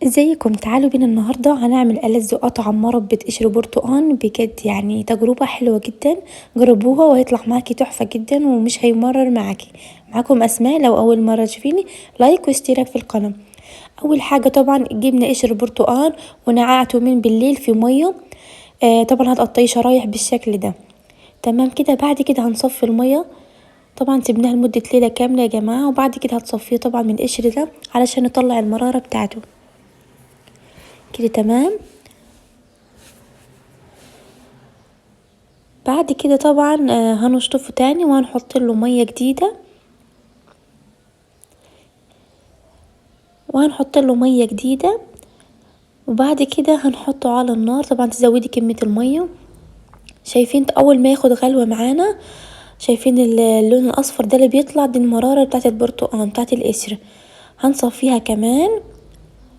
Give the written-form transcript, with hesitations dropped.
ازيكم؟ تعالوا بينا النهاردة هنعمل ألذ وأطعم مربى قشر برتقان. بجد يعني تجربة حلوة جدا، جربوها وهيطلع معاكي تحفة جدا ومش هيمرر معاكي. معاكم أسماء. لو أول مرة تشوفيني لايك واشتراك في القناة. أول حاجة طبعا جبنا قشر برتقان ونقعته من بالليل في مية. طبعا هتقطعيه شرايح بالشكل ده. تمام كده. بعد كده هنصفي المية، طبعا سيبناها لمدة ليلة كاملة يا جماعة. وبعد كده هتصفيه طبعا من القشر ده علشان نطلع المرارة بتاعته كده. تمام. بعد كده طبعا هنشطفه تاني وهنحط له ميه جديده، وبعد كده هنحطه على النار. طبعا تزودي كميه الميه. شايفين اول ما ياخد غلوه معانا، شايفين اللون الاصفر ده اللي بيطلع، دي المراره بتاعه البرتقال بتاعه القشر. هنصفيها كمان